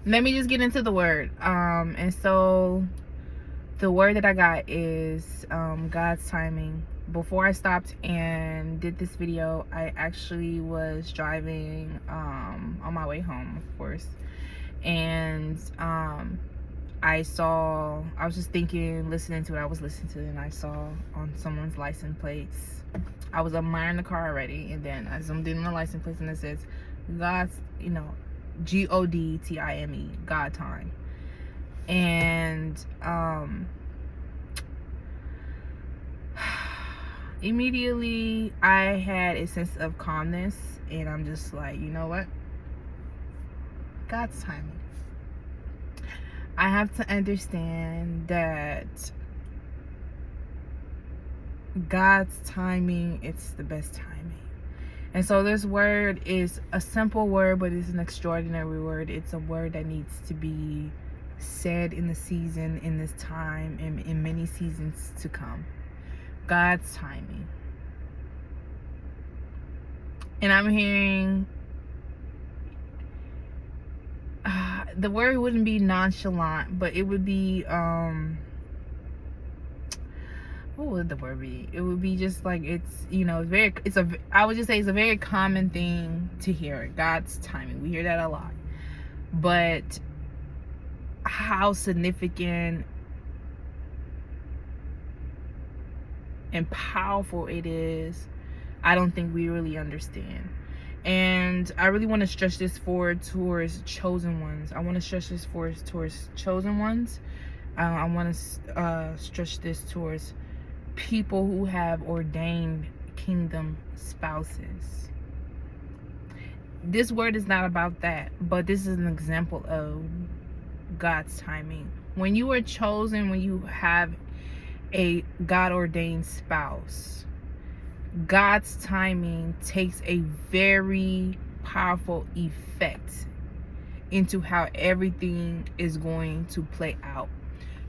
let me just get into the word. And so the word that I got is God's timing. Before I stopped and did this video, I actually was driving on my way home, of course, and I was just thinking, listening to what I was listening to, and I saw on someone's license plates. I was admiring the car already, and then I zoomed in on the license plates, and it says God's, GODTIME, God time. And immediately I had a sense of calmness, and I'm just like, you know what? God's timing. I have to understand that God's timing, it's the best timing. And so this word is a simple word, but it's an extraordinary word. It's a word that needs to be said in the season, in this time, and in many seasons to come. God's timing. And I'm hearing the word wouldn't be nonchalant, but it would be what would the word be? It would be just like, I would just say it's a very common thing to hear. God's timing. We hear that a lot. But how significant and powerful it is, I don't think we really understand. And I really want to stretch this forward towards chosen ones. I want to stretch this forward towards chosen ones. I want to stretch this towards people who have ordained kingdom spouses. This word is not about that, but this is an example of God's timing. When you are chosen, when you have a God-ordained spouse, God's timing takes a very powerful effect into how everything is going to play out.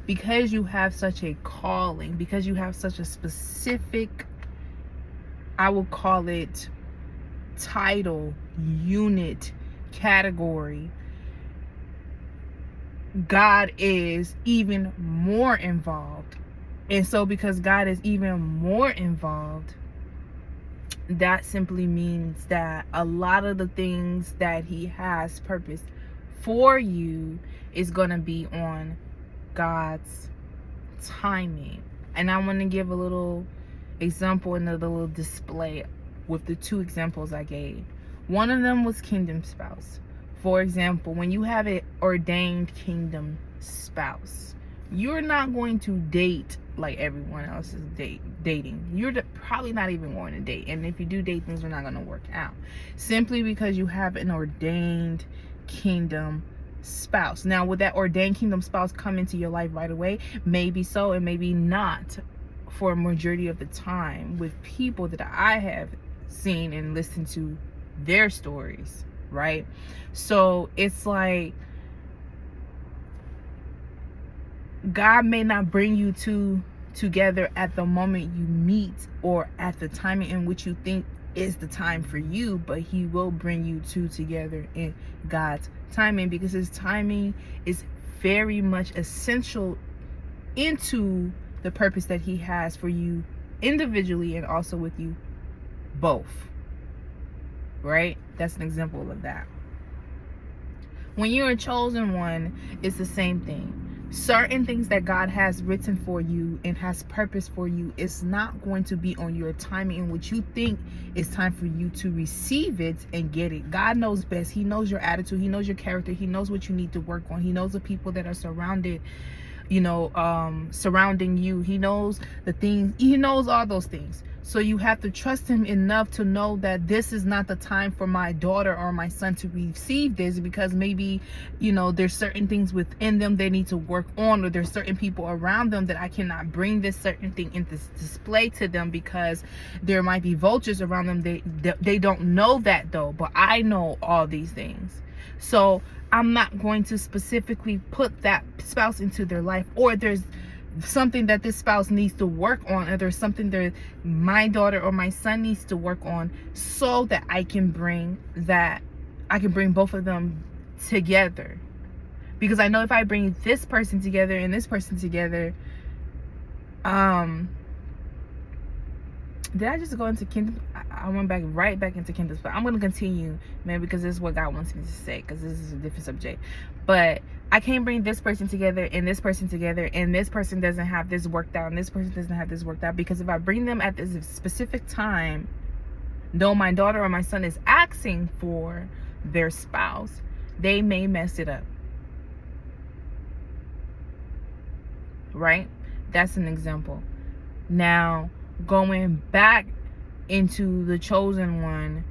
Because you have such a calling, because you have such a specific, I will call it title, unit, category, God is even more involved. And so because God is even more involved, that simply means that a lot of the things that he has purpose for you is going to be on God's timing. And I want to give a little example and a little display with the two examples I gave. One of them was kingdom spouse. For example, when you have an ordained kingdom spouse, you're not going to date like everyone else is dating. You're probably not even going to date. And if you do date, things are not going to work out. Simply because you have an ordained kingdom spouse. Now, would that ordained kingdom spouse come into your life right away? Maybe so, and maybe not for a majority of the time with people that I have seen and listened to their stories, right? So it's like God may not bring you two together at the moment you meet or at the timing in which you think is the time for you, but he will bring you two together in God's timing, because his timing is very much essential into the purpose that he has for you individually and also with you both, right? That's an example of that. When you're a chosen one, it's the same thing. Certain things that God has written for you and has purpose for you is not going to be on your timing in which you think it's time for you to receive it and get it. God knows best. He knows your attitude. He knows your character. He knows what you need to work on. He knows the people that are surrounding you. He knows the things. He knows all those things. So you have to trust him enough to know that this is not the time for my daughter or my son to receive this, because maybe, there's certain things within them they need to work on, or there's certain people around them that I cannot bring this certain thing into display to them because there might be vultures around them. They don't know that though, but I know all these things. So I'm not going to specifically put that spouse into their life, or there's something that this spouse needs to work on, or there's something that my daughter or my son needs to work on, so that I can bring both of them together. Because I know if I bring this person together and this person together, did I just go into kingdom? I went right back into kingdoms, but I'm going to continue, man, because this is what God wants me to say, because this is a different subject. But I can't bring this person together and this person together, and this person doesn't have this worked out and this person doesn't have this worked out, because if I bring them at this specific time, though my daughter or my son is asking for their spouse, they may mess it up. Right? That's an example. Now, going back into the chosen one,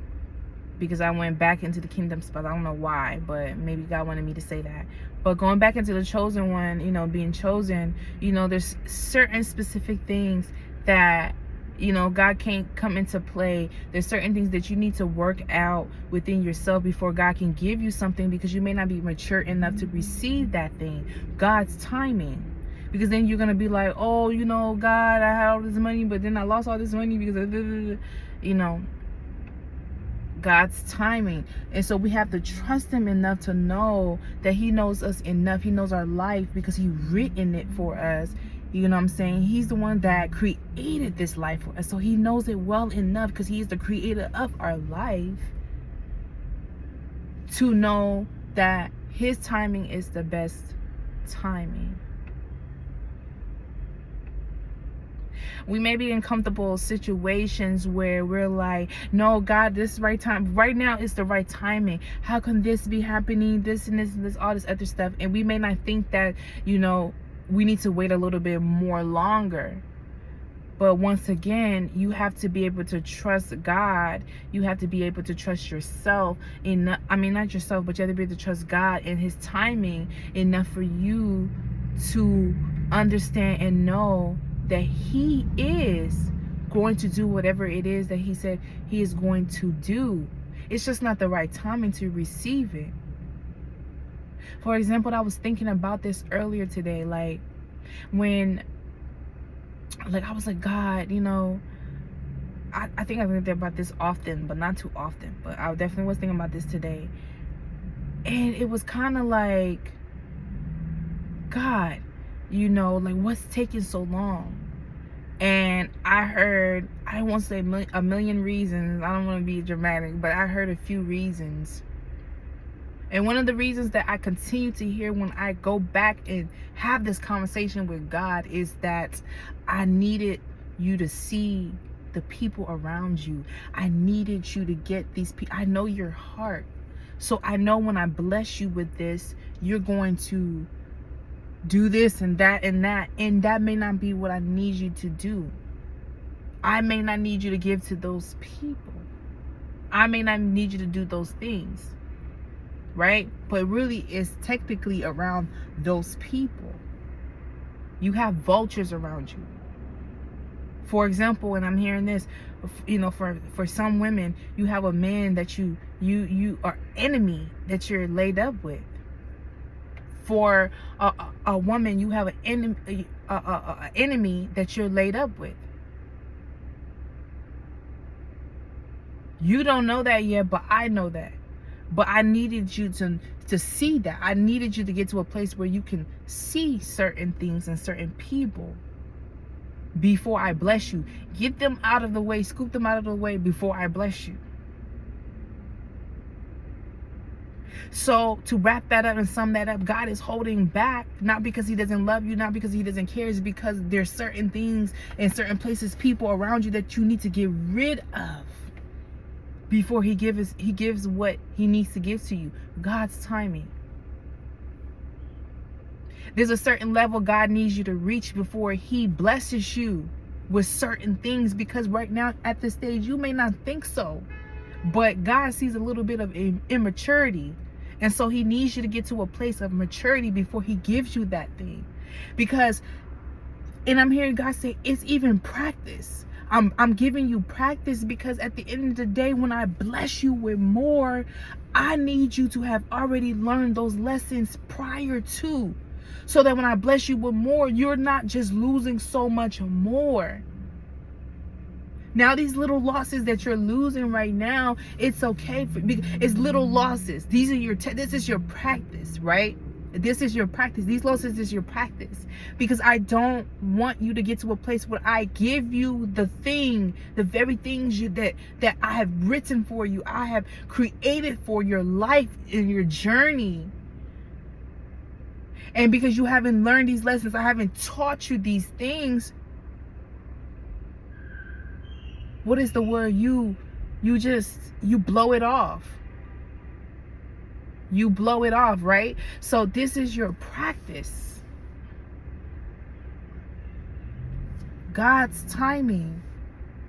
because I went back into the kingdom spot. I don't know why, but maybe God wanted me to say that. But going back into the chosen one, you know, being chosen, you know, there's certain specific things that, you know, God can't come into play. There's certain things that you need to work out within yourself before God can give you something, because you may not be mature enough to receive that thing. God's timing. Because then you're going to be like, oh, you know, God, I had all this money, but then I lost all this money because of, you know, God's timing. And so we have to trust him enough to know that he knows us enough. He knows our life because he written it for us. You know what I'm saying? He's the one that created this life for us. So he knows it well enough, because he is the creator of our life, to know that his timing is the best timing. We may be in comfortable situations where we're like, no, God, this is the right time. Right now is the right timing. How can this be happening? This and this and this, all this other stuff. And we may not think that, you know, we need to wait a little bit more longer. But once again, you have to be able to trust God. You have to be able to trust yourself. Not yourself, but you have to be able to trust God and his timing enough for you to understand and know that he is going to do whatever it is that he said he is going to do. It's just not the right timing to receive it. For example, I was thinking about this earlier today, like when, like, I was like, God, you know, I think I think about this often, but not too often, but I definitely was thinking about this today. And it was kind of like, God, you know, like, what's taking so long? And I heard, I don't want to say a million reasons, I don't want to be dramatic, but I heard a few reasons. And one of the reasons that I continue to hear when I go back and have this conversation with God is that I needed you to see the people around you. I needed you to get these people. I know your heart. So I know when I bless you with this, you're going to do this and that and that. And that may not be what I need you to do. I may not need you to give to those people. I may not need you to do those things. Right? But really, it's technically around those people. You have vultures around you. For example, and I'm hearing this, you know, for some women, you have a man that you are enemy that you're laid up with. For a woman, you have an enemy that you're laid up with. You don't know that yet, but I know that. But I needed you to see that. I needed you to get to a place where you can see certain things and certain people before I bless you. Get them out of the way, scoop them out of the way before I bless you. So to wrap that up and sum that up, God is holding back, not because he doesn't love you, not because he doesn't care, it's because there's certain things and certain places, people around you that you need to get rid of before he gives what he needs to give to you. God's timing. There's a certain level God needs you to reach before he blesses you with certain things, because right now at this stage you may not think so, but God sees a little bit of immaturity, and so he needs you to get to a place of maturity before he gives you that thing. Because, and I'm hearing God say, it's even practice. I'm giving you practice, because at the end of the day, when I bless you with more, I need you to have already learned those lessons prior to, so that when I bless you with more, you're not just losing so much more. Now, these little losses that you're losing right now, it's okay. It's little losses. These are this is your practice, right? This is your practice. These losses is your practice, because I don't want you to get to a place where I give you the very things that I have written for you, I have created for your life and your journey. And because you haven't learned these lessons, I haven't taught you these things. What is the word? You blow it off. You blow it off, right? So this is your practice. God's timing.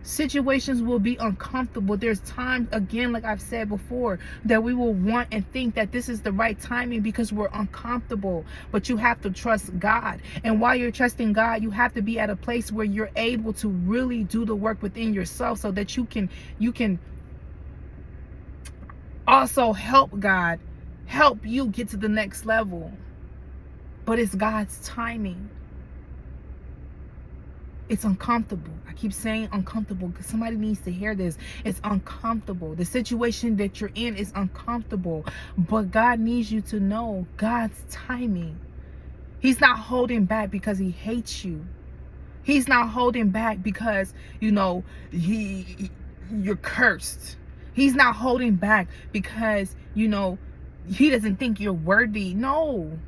Situations will be uncomfortable. There's times, again, like I've said before, that we will want and think that this is the right timing because we're uncomfortable. But you have to trust God. And while you're trusting God, you have to be at a place where you're able to really do the work within yourself, so that you can also help God help you get to the next level. But it's God's timing. It's uncomfortable. I keep saying uncomfortable because somebody needs to hear this. It's uncomfortable. The situation that you're in is uncomfortable. But God needs you to know God's timing. He's not holding back because he hates you. He's not holding back because, you're cursed. He's not holding back because, he doesn't think you're worthy. No.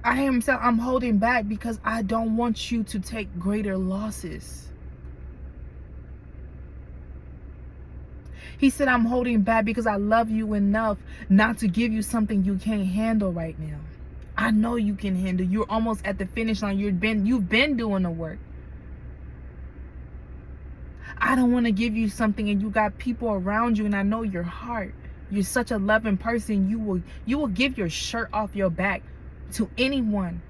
I'm holding back because I don't want you to take greater losses. He said, I'm holding back because I love you enough not to give you something you can't handle right now. I know you can handle. You're almost at the finish line. You've been doing the work. I don't want to give you something and you got people around you, and I know your heart. You're such a loving person. You will give your shirt off your back to anyone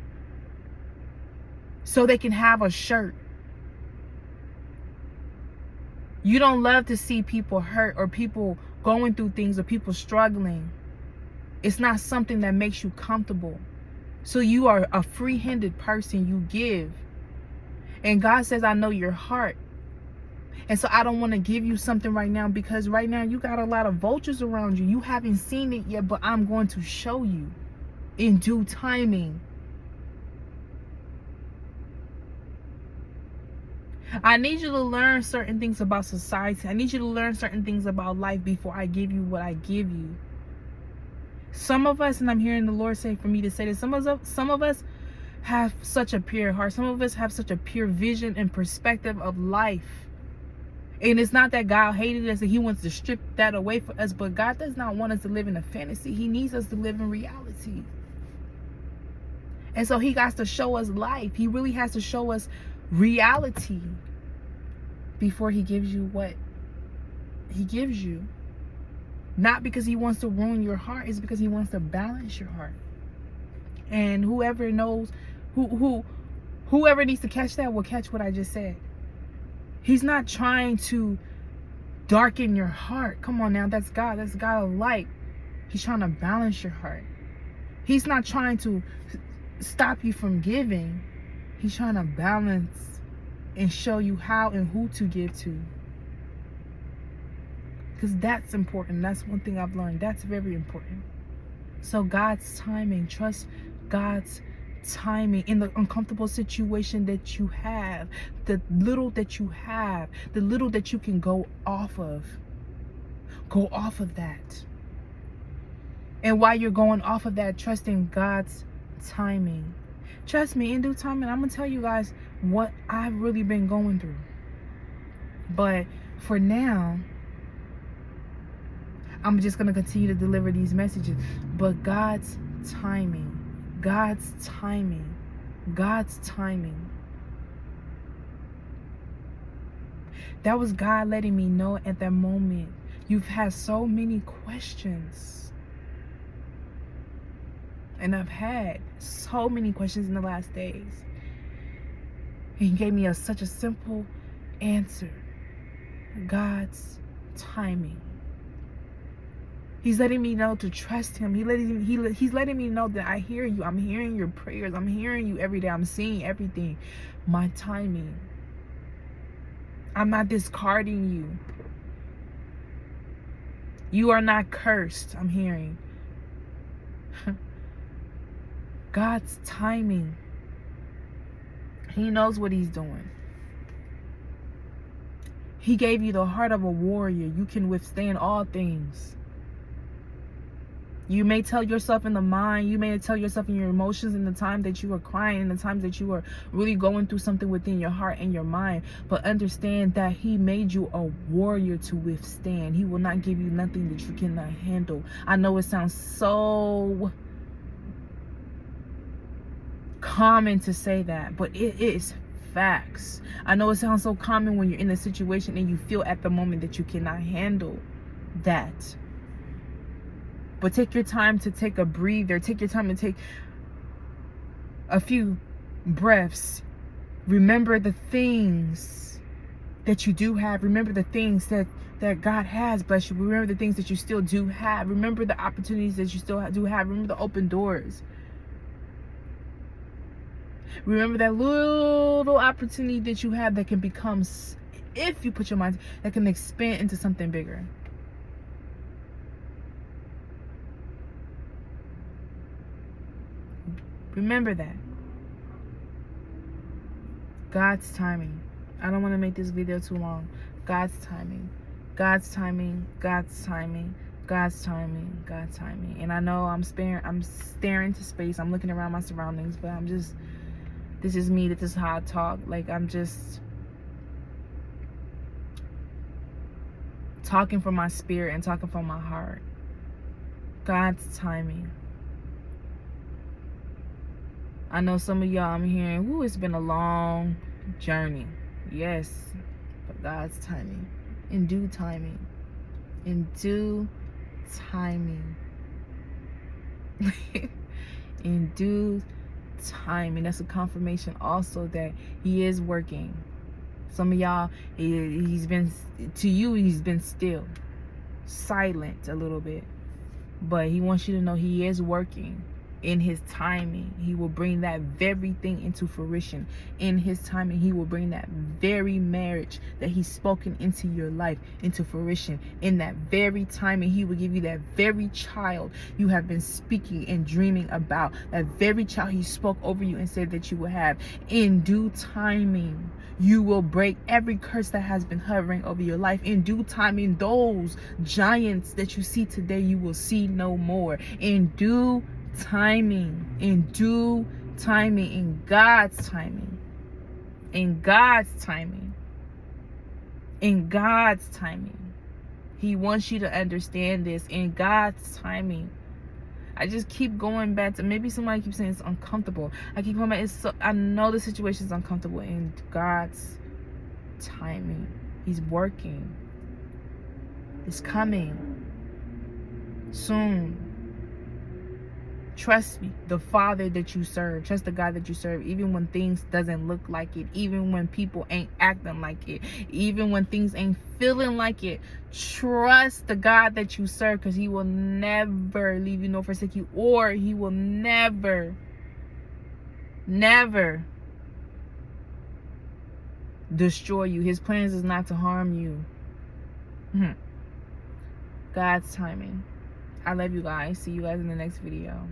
so they can have a shirt. You don't love to see people hurt or people going through things or people struggling. It's not something that makes you comfortable. So you are a free-handed person. You give. And God says, I know your heart. And so I don't want to give you something right now because right now you got a lot of vultures around you. You haven't seen it yet, but I'm going to show you in due timing. I need you to learn certain things about society. I need you to learn certain things about life before I give you what I give you. Some of us, and I'm hearing the Lord say for me to say this, some of us have such a pure heart. Some of us have such a pure vision and perspective of life. And it's not that God hated us and he wants to strip that away from us, but God does not want us to live in a fantasy. He needs us to live in reality. And so he got to show us life. He really has to show us reality before he gives you what he gives you. Not because he wants to ruin your heart, it's because he wants to balance your heart. And whoever knows, whoever needs to catch that will catch what I just said. He's not trying to darken your heart. Come on now, that's God. That's God of light. He's trying to balance your heart. He's not trying to stop you from giving. He's trying to balance and show you how and who to give to. Because that's important. That's one thing I've learned. That's very important. So God's timing. Trust God's timing in the uncomfortable situation that you have, the little that you have, the little that you can go off of that. And while you're going off of that, trusting God's timing. Trust me, in due time, and I'm gonna tell you guys what I've really been going through. But for now, I'm just gonna continue to deliver these messages. But God's timing. God's timing. God's timing. That was God letting me know at that moment. You've had so many questions. And I've had so many questions in the last days. And he gave me such a simple answer. God's timing. He's letting me know to trust him. He's letting me know that I hear you. I'm hearing your prayers. I'm hearing you every day. I'm seeing everything. My timing. I'm not discarding you. You are not cursed, I'm hearing. God's timing. He knows what he's doing. He gave you the heart of a warrior. You can withstand all things. You may tell yourself in the mind, you may tell yourself in your emotions in the time that you are crying, in the times that you are really going through something within your heart and your mind. But understand that he made you a warrior to withstand. He will not give you nothing that you cannot handle. I know it sounds so common to say that, but it is facts. I know it sounds so common when you're in a situation and you feel at the moment that you cannot handle that. But take your time to take a breather. Take your time to take a few breaths. Remember the things that you do have. Remember the things that God has blessed you. Remember the things that you still do have. Remember the opportunities that you still do have. Remember the open doors. Remember that little opportunity that you have that can become, if you put your mind, that can expand into something bigger. Remember that. God's timing. I don't want to make this video too long. God's timing. God's timing. God's timing. God's timing. God's timing. And I know I'm staring into space. I'm looking around my surroundings, but this is me. This is how I talk. Like, I'm just talking from my spirit and talking from my heart. God's timing. I know some of y'all I'm hearing, ooh, it's been a long journey. Yes, but God's timing. In due timing. In due timing. In due timing. That's a confirmation also that he is working. Some of y'all, he's been still, silent a little bit. But he wants you to know he is working. In his timing, he will bring that very thing into fruition. In his timing, he will bring that very marriage that he's spoken into your life into fruition. In that very timing, he will give you that very child you have been speaking and dreaming about. That very child he spoke over you and said that you will have. In due timing, you will break every curse that has been hovering over your life. In due timing, those giants that you see today, you will see no more. In due timing, in due timing, in God's timing, in God's timing, in God's timing. He wants you to understand this. In God's timing. I just keep going back to, maybe somebody keeps saying it's uncomfortable. I keep going back. I know the situation is uncomfortable. In God's timing, he's working. It's coming soon. Trust me, the Father that you serve. Trust the God that you serve, even when things doesn't look like it, even when people ain't acting like it, even when things ain't feeling like it. Trust the God that you serve, because he will never leave you nor forsake you, or he will never destroy you. His plans is not to harm you. God's timing. I love you guys. See you guys in the next video.